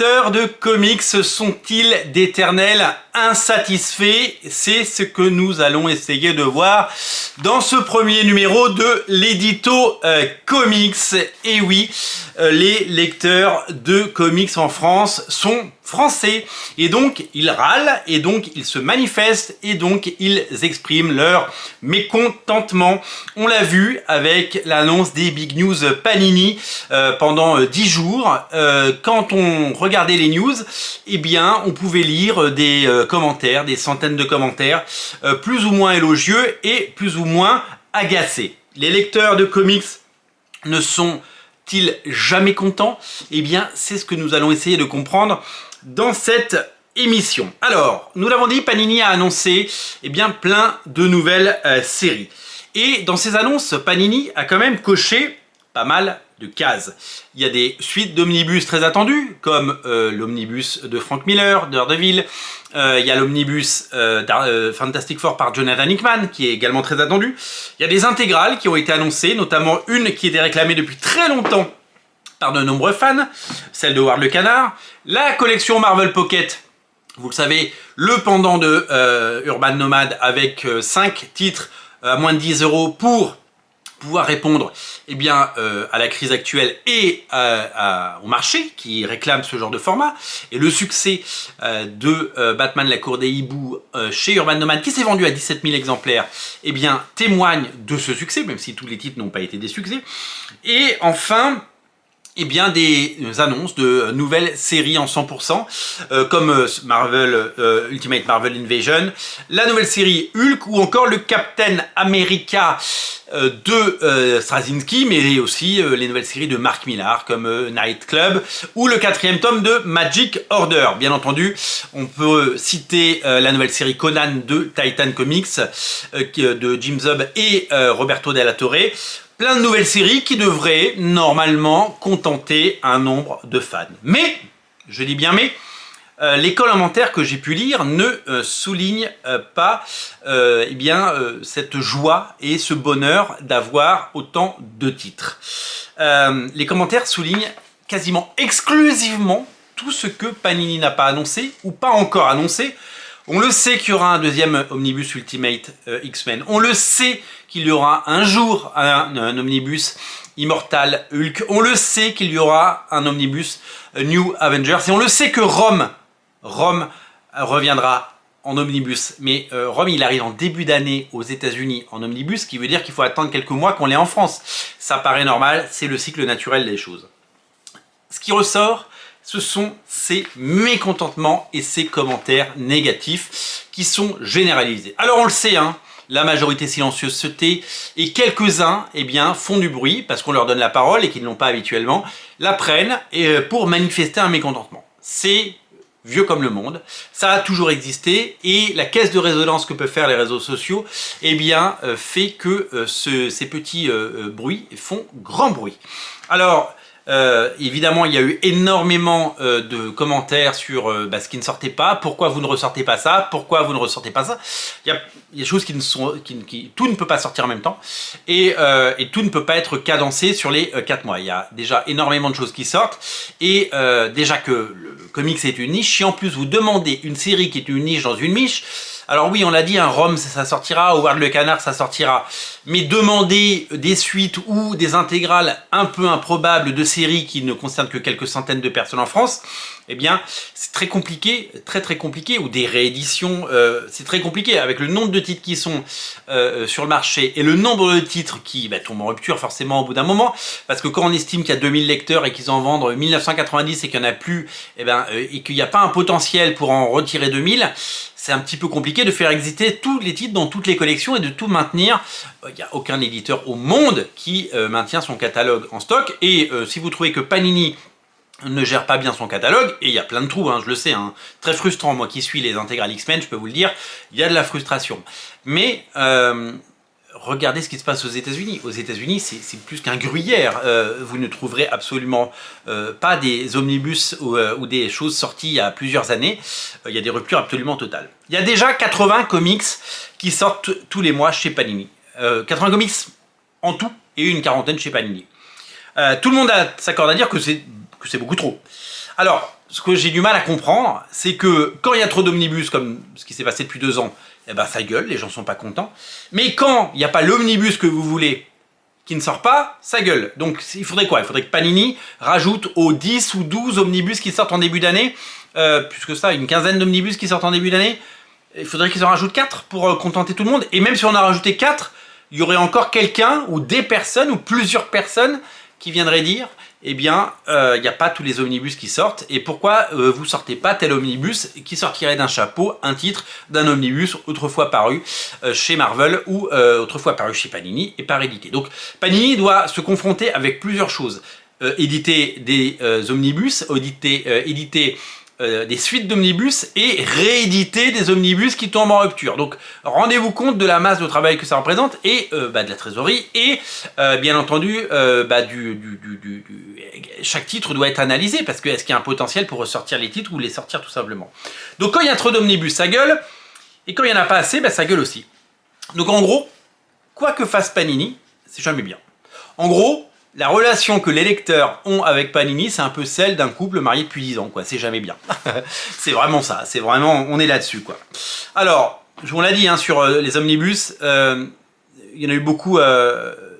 lecteurs de comics sont-ils d'éternels insatisfaits? C'est ce que nous allons essayer de voir dans ce premier numéro de l'édito comics. Et oui, les lecteurs de comics en France sont français et donc ils râlent et donc ils se manifestent et donc ils expriment leur mécontentement. On l'a vu avec l'annonce des Big News Panini pendant 10 jours. Quand on regardait les news, eh bien on pouvait lire des commentaires, des centaines de commentaires plus ou moins élogieux et plus ou moins agacés. Les lecteurs de comics ne sont-ils jamais contents? Eh bien c'est ce que nous allons essayer de comprendre dans cette émission. Alors, nous l'avons dit, Panini a annoncé plein de nouvelles séries. Et dans ces annonces, Panini a quand même coché pas mal de cases. Il y a des suites d'omnibus très attendues, comme l'omnibus de Frank Miller, Daredevil. Il y a l'omnibus Fantastic Four par Jonathan Hickman, qui est également très attendu. Il y a des intégrales qui ont été annoncées, notamment une qui était réclamée depuis très longtemps par de nombreux fans, celle de Howard le Canard, la collection Marvel Pocket, vous le savez, le pendant de Urban Nomad avec 5 titres à moins de 10 € pour pouvoir répondre à la crise actuelle et au marché qui réclame ce genre de format. Et le succès de Batman la Cour des Hiboux chez Urban Nomad, qui s'est vendu à 17 000 exemplaires, témoigne de ce succès, même si tous les titres n'ont pas été des succès. Et enfin, des annonces de nouvelles séries en 100%, comme Marvel Ultimate Marvel Invasion, la nouvelle série Hulk ou encore le Captain America de Straczynski, mais aussi les nouvelles séries de Mark Millar comme Night Club ou le 4e tome de Magic Order. Bien entendu, on peut citer la nouvelle série Conan de Titan Comics de Jim Zub et Roberto Della Torre. Plein de nouvelles séries qui devraient normalement contenter un nombre de fans. Mais, je dis bien mais, les commentaires que j'ai pu lire ne soulignent pas cette joie et ce bonheur d'avoir autant de titres. Les commentaires soulignent quasiment exclusivement tout ce que Panini n'a pas annoncé ou pas encore annoncé. On le sait qu'il y aura un deuxième Omnibus Ultimate X-Men. On le sait qu'il y aura un jour un Omnibus Immortal Hulk. On le sait qu'il y aura un Omnibus New Avengers. Et on le sait que Rome reviendra en Omnibus. Mais Rome, il arrive en début d'année aux États-Unis en Omnibus, ce qui veut dire qu'il faut attendre quelques mois qu'on l'ait en France. Ça paraît normal, c'est le cycle naturel des choses. Ce qui ressort, ce sont ces mécontentements et ces commentaires négatifs qui sont généralisés. Alors on le sait, la majorité silencieuse se tait et quelques-uns font du bruit parce qu'on leur donne la parole et qu'ils ne l'ont pas habituellement, la prennent pour manifester un mécontentement. C'est vieux comme le monde, ça a toujours existé et la caisse de résonance que peuvent faire les réseaux sociaux fait que ces petits bruits font grand bruit. Alors, évidemment, il y a eu énormément de commentaires sur ce qui ne sortait pas, pourquoi vous ne ressortez pas ça, pourquoi vous ne ressortez pas ça. Il y a des choses qui ne sont, tout ne peut pas sortir en même temps et tout ne peut pas être cadencé sur les 4 mois. Il y a déjà énormément de choses qui sortent et déjà que le comics est une niche, si en plus vous demandez une série qui est une niche dans une niche, alors oui, on l'a dit, Rome, ça sortira, Howard le Canard, ça sortira. Mais demander des suites ou des intégrales un peu improbables de séries qui ne concernent que quelques centaines de personnes en France, c'est très compliqué, très compliqué, ou des rééditions, c'est très compliqué. Avec le nombre de titres qui sont sur le marché et le nombre de titres qui tombent en rupture forcément au bout d'un moment, parce que quand on estime qu'il y a 2000 lecteurs et qu'ils en vendent 1990 et qu'il n'y en a plus, et qu'il n'y a pas un potentiel pour en retirer 2000, c'est un petit peu compliqué de faire exister tous les titres dans toutes les collections et de tout maintenir. Il n'y a aucun éditeur au monde qui maintient son catalogue en stock. Et si vous trouvez que Panini ne gère pas bien son catalogue, et il y a plein de trous, je le sais, très frustrant, moi qui suis les intégrales X-Men, je peux vous le dire, il y a de la frustration. Mais regardez ce qui se passe aux États-Unis. Aux États-Unis, c'est plus qu'un gruyère. Vous ne trouverez absolument pas des omnibus ou des choses sorties il y a plusieurs années. Il y a des ruptures absolument totales. Il y a déjà 80 comics qui sortent tous les mois chez Panini. 80 comics en tout et une quarantaine chez Panini. Tout le monde s'accorde à dire que c'est beaucoup trop. Alors, ce que j'ai du mal à comprendre, c'est que quand il y a trop d'omnibus, comme ce qui s'est passé depuis 2 ans, eh ben ça gueule, les gens sont pas contents. Mais quand il n'y a pas l'omnibus que vous voulez, qui ne sort pas, ça gueule. Donc il faudrait quoi? Il faudrait que Panini rajoute aux 10 ou 12 omnibus qui sortent en début d'année, plus que ça, une quinzaine d'omnibus qui sortent en début d'année. Il faudrait qu'ils en rajoutent 4 pour contenter tout le monde. Et même si on a rajouté 4, il y aurait encore quelqu'un ou des personnes ou plusieurs personnes qui viendraient dire eh bien, il n'y a pas tous les omnibus qui sortent, et pourquoi vous sortez pas tel omnibus qui sortirait d'un chapeau, un titre d'un omnibus autrefois paru chez Marvel ou autrefois paru chez Panini et pas réédité. Donc Panini doit se confronter avec plusieurs choses. Éditer des omnibus, éditer des suites d'omnibus et rééditer des omnibus qui tombent en rupture. Donc rendez-vous compte de la masse de travail que ça représente et de la trésorerie et bien entendu chaque titre doit être analysé parce que est-ce qu'il y a un potentiel pour ressortir les titres ou les sortir tout simplement. Donc quand il y a trop d'omnibus ça gueule et quand il n'y en a pas assez ça gueule aussi. Donc en gros, quoi que fasse Panini, c'est jamais bien. En gros, la relation que les lecteurs ont avec Panini, c'est un peu celle d'un couple marié depuis 10 ans, quoi. C'est jamais bien. C'est vraiment ça. C'est vraiment, on est là-dessus, quoi. Alors, on l'a dit, hein, sur les omnibus, il y en a eu beaucoup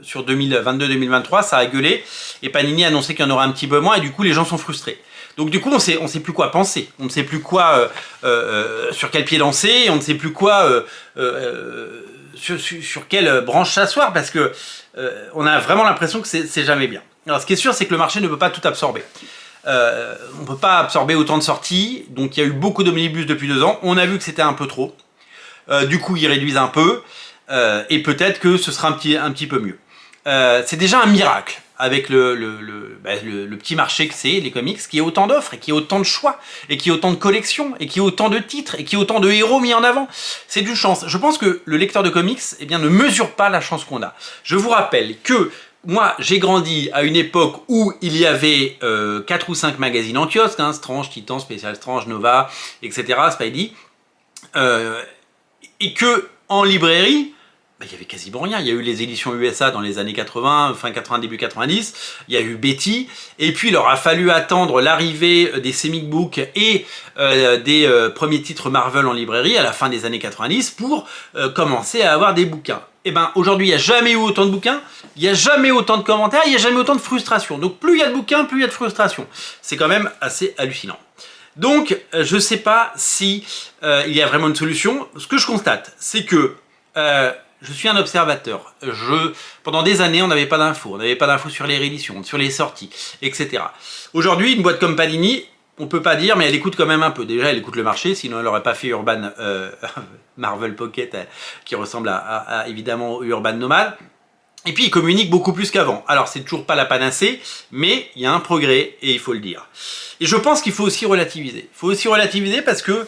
sur 2022-2023, ça a gueulé. Et Panini a annoncé qu'il y en aurait un petit peu moins, et du coup, les gens sont frustrés. Donc du coup, on sait plus quoi penser. On ne sait plus quoi, sur quel pied danser, on ne sait plus quoi... sur quelle branche s'asseoir parce que on a vraiment l'impression que c'est jamais bien. Alors ce qui est sûr c'est que le marché ne peut pas tout absorber. On ne peut pas absorber autant de sorties, donc il y a eu beaucoup d'omnibus depuis 2 ans, on a vu que c'était un peu trop. Du coup ils réduisent un peu et peut-être que ce sera un petit peu mieux. C'est déjà un miracle avec le petit marché que c'est, les comics, qui a autant d'offres, et qui a autant de choix, et qui a autant de collections, et qui a autant de titres, et qui a autant de héros mis en avant. C'est du chance. Je pense que le lecteur de comics eh bien, ne mesure pas la chance qu'on a. Je vous rappelle que moi, j'ai grandi à une époque où il y avait 4 ou 5 magazines en kiosque, hein, Strange, Titan, Spécial Strange, Nova, etc., Spidey, et que en librairie, il y avait quasiment rien. Il y a eu les éditions USA dans les années 80, fin 80, début 90. Il y a eu Betty. Et puis, il leur a fallu attendre l'arrivée des comic books et des premiers titres Marvel en librairie à la fin des années 90 pour commencer à avoir des bouquins. Et ben aujourd'hui, il n'y a jamais eu autant de bouquins, il n'y a jamais autant de commentaires, il n'y a jamais autant de frustration. Donc, plus il y a de bouquins, plus il y a de frustration. C'est quand même assez hallucinant. Donc, je ne sais pas si il y a vraiment une solution. Ce que je constate, c'est que je suis un observateur. Pendant des années, on n'avait pas d'infos. On n'avait pas d'infos sur les rééditions, sur les sorties, etc. Aujourd'hui, une boîte comme Panini, on peut pas dire, mais elle écoute quand même un peu. Déjà, elle écoute le marché, sinon elle n'aurait pas fait Urban Marvel Pocket, qui ressemble évidemment au Urban Nomad. Et puis, il communique beaucoup plus qu'avant. Alors, c'est toujours pas la panacée, mais il y a un progrès, et il faut le dire. Et je pense qu'il faut aussi relativiser. Il faut aussi relativiser parce que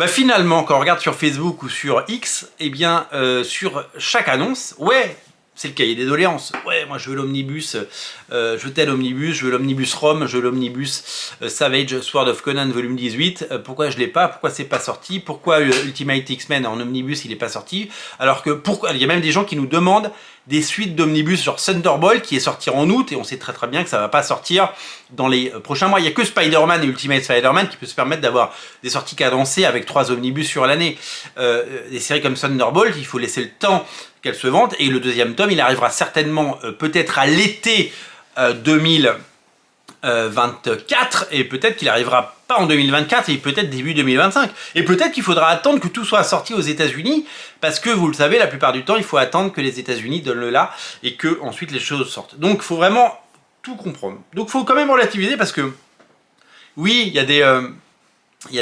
finalement, quand on regarde sur Facebook ou sur X, eh bien, sur chaque annonce, ouais, c'est le cahier des doléances. Ouais, moi je veux l'omnibus, je veux tel omnibus, je veux l'omnibus Rome, je veux l'omnibus Savage Sword of Conan volume 18. Pourquoi je l'ai pas? Pourquoi c'est pas sorti? Pourquoi Ultimate X-Men en omnibus il est pas sorti? Alors que il y a même des gens qui nous demandent des suites d'omnibus genre Thunderbolt qui est sorti en août et on sait très très bien que ça va pas sortir dans les prochains mois. Il y a que Spider-Man et Ultimate Spider-Man qui peut se permettre d'avoir des sorties cadencées avec 3 omnibus sur l'année. Des séries comme Thunderbolt, il faut laisser le temps qu'elles se vendent et le 2e tome il arrivera certainement peut-être à l'été 2024 et peut-être qu'il arrivera pas en 2024 et peut-être début 2025 et peut-être qu'il faudra attendre que tout soit sorti aux États-Unis parce que vous le savez la plupart du temps il faut attendre que les États-Unis donnent le là et que ensuite les choses sortent. Donc il faut vraiment tout comprendre. Donc il faut quand même relativiser parce que oui il y a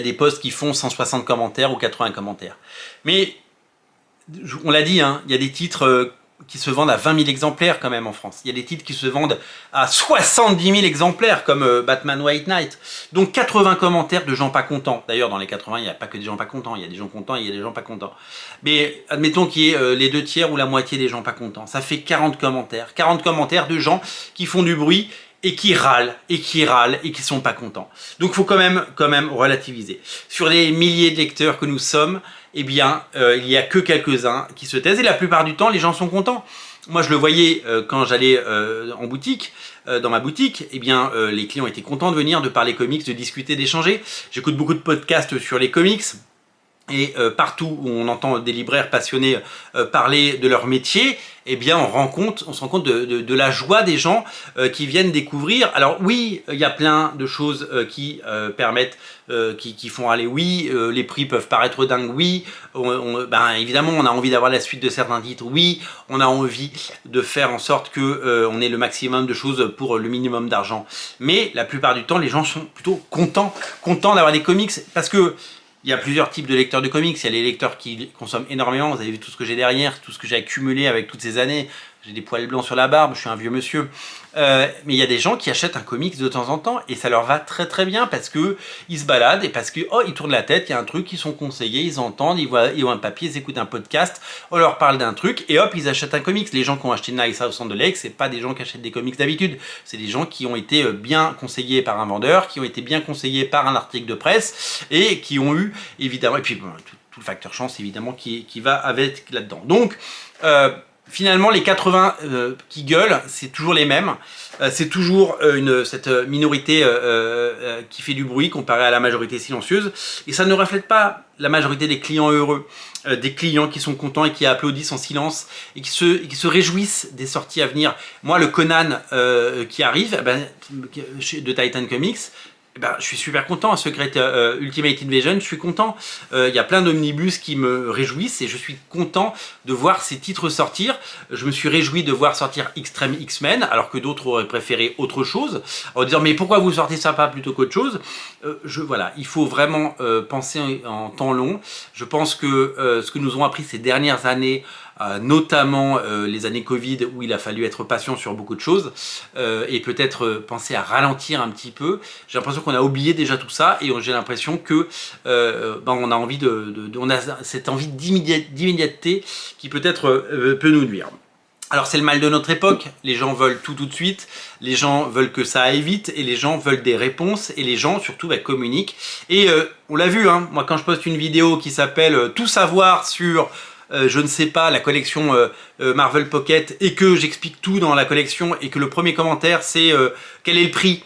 des posts qui font 160 commentaires ou 80 commentaires mais on l'a dit hein, il y a des titres qui se vendent à 20 000 exemplaires quand même en France. Il y a des titres qui se vendent à 70 000 exemplaires comme Batman White Knight. Donc 80 commentaires de gens pas contents. D'ailleurs dans les 80 il n'y a pas que des gens pas contents, il y a des gens contents et il y a des gens pas contents. Mais admettons qu'il y ait les 2 tiers ou la moitié des gens pas contents. Ça fait 40 commentaires. 40 commentaires de gens qui font du bruit et qui râlent et qui sont pas contents. Donc il faut quand même relativiser. Sur les milliers de lecteurs que nous sommes, eh bien, il n'y a que quelques-uns qui se taisent et la plupart du temps, les gens sont contents. moi je le voyais quand j'allais en boutique, dans ma boutique, eh bien les clients étaient contents de venir, de parler comics, de discuter, d'échanger. J'écoute beaucoup de podcasts sur les comics. Et partout où on entend des libraires passionnés parler de leur métier, eh bien on se rend compte de la joie des gens qui viennent découvrir. Alors oui, il y a plein de choses qui permettent, qui font aller, oui, les prix peuvent paraître dingues, oui, évidemment on a envie d'avoir la suite de certains titres, oui, on a envie de faire en sorte que on ait le maximum de choses pour le minimum d'argent. Mais la plupart du temps, les gens sont plutôt contents d'avoir des comics parce que il y a plusieurs types de lecteurs de comics. Il y a les lecteurs qui consomment énormément. Vous avez vu tout ce que j'ai derrière, tout ce que j'ai accumulé avec toutes ces années. J'ai des poils blancs sur la barbe, je suis un vieux monsieur. Mais il y a des gens qui achètent un comics de temps en temps et ça leur va très très bien parce que ils se baladent et parce que ils tournent la tête, il y a un truc, ils sont conseillés, ils entendent, ils voient un papier, ils écoutent un podcast, on leur parle d'un truc et hop, ils achètent un comics. Les gens qui ont acheté Nice House on the Lake, c'est pas des gens qui achètent des comics d'habitude, c'est des gens qui ont été bien conseillés par un vendeur, qui ont été bien conseillés par un article de presse et qui ont eu évidemment, et puis tout le facteur chance évidemment qui va avec là-dedans. Donc finalement, les 80 qui gueulent, c'est toujours les mêmes. C'est toujours cette minorité qui fait du bruit comparée à la majorité silencieuse. Et ça ne reflète pas la majorité des clients heureux, des clients qui sont contents et qui applaudissent en silence et qui se réjouissent des sorties à venir. Moi, le Conan qui arrive de Titan Comics, je suis super content. Secret Ultimate Invasion, je suis content. Il y a plein d'omnibus qui me réjouissent et je suis content de voir ces titres sortir. Je me suis réjoui de voir sortir Extreme X-Men alors que d'autres auraient préféré autre chose en disant mais pourquoi vous sortez ça pas plutôt qu'autre chose. Voilà, il faut vraiment penser en temps long. Je pense que ce que nous ont appris ces dernières années, notamment les années Covid où il a fallu être patient sur beaucoup de choses et peut-être penser à ralentir un petit peu. J'ai l'impression qu'on a oublié déjà tout ça et j'ai l'impression que on a envie on a cette envie d'immédiateté qui peut-être peut nous nuire. Alors c'est le mal de notre époque, les gens veulent tout de suite, les gens veulent que ça aille vite et les gens veulent des réponses et les gens surtout communiquent. Et on l'a vu, hein, moi quand je poste une vidéo qui s'appelle Tout savoir sur je ne sais pas, la collection Marvel Pocket et que j'explique tout dans la collection et que le premier commentaire c'est quel est le prix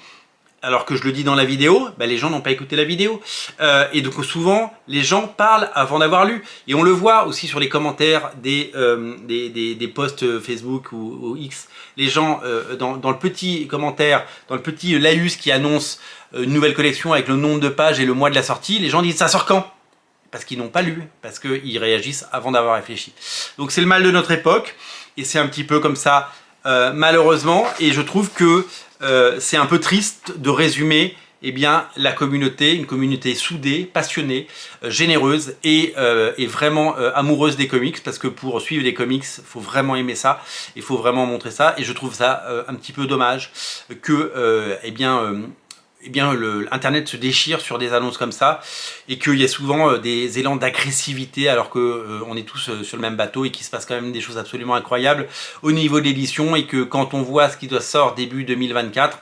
alors que je le dis dans la vidéo, les gens n'ont pas écouté la vidéo. Et donc souvent, les gens parlent avant d'avoir lu. Et on le voit aussi sur les commentaires des posts Facebook ou X. Les gens, dans le petit commentaire, dans le petit laïus qui annonce une nouvelle collection avec le nombre de pages et le mois de la sortie, les gens disent « ça sort quand ?» Parce qu'ils n'ont pas lu, parce qu'ils réagissent avant d'avoir réfléchi. Donc c'est le mal de notre époque, et c'est un petit peu comme ça, malheureusement, et je trouve que c'est un peu triste de résumer la communauté, une communauté soudée, passionnée, généreuse et vraiment amoureuse des comics, parce que pour suivre les comics, il faut vraiment aimer ça, il faut vraiment montrer ça, et je trouve ça un petit peu dommage que Internet se déchire sur des annonces comme ça et qu'il y a souvent des élans d'agressivité alors qu'on est tous sur le même bateau et qu'il se passe quand même des choses absolument incroyables au niveau de l'édition et que quand on voit ce qui doit sortir début 2024,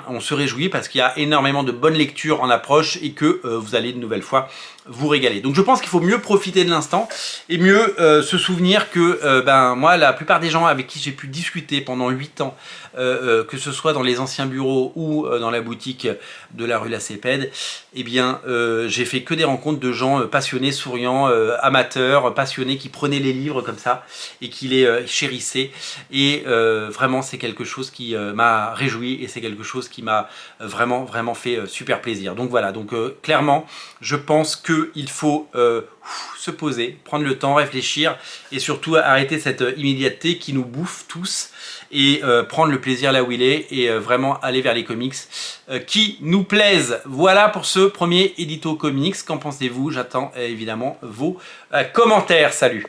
on se réjouit parce qu'il y a énormément de bonnes lectures en approche et que vous allez de nouvelles fois vous régaler. Donc je pense qu'il faut mieux profiter de l'instant et mieux se souvenir que moi, la plupart des gens avec qui j'ai pu discuter pendant 8 ans, que ce soit dans les anciens bureaux ou dans la boutique de la rue Lacépède, j'ai fait que des rencontres de gens passionnés, souriants, amateurs, passionnés, qui prenaient les livres comme ça et qui les chérissaient. Et vraiment, c'est quelque chose qui m'a réjoui et c'est quelque chose qui m'a vraiment fait super plaisir. Donc voilà, donc clairement, je pense qu'il faut se poser, prendre le temps, réfléchir et surtout arrêter cette immédiateté qui nous bouffe tous et prendre le plaisir là où il est et vraiment aller vers les comics qui nous plaisent. Voilà pour ce premier édito comics. Qu'en pensez-vous? J'attends évidemment vos commentaires. Salut!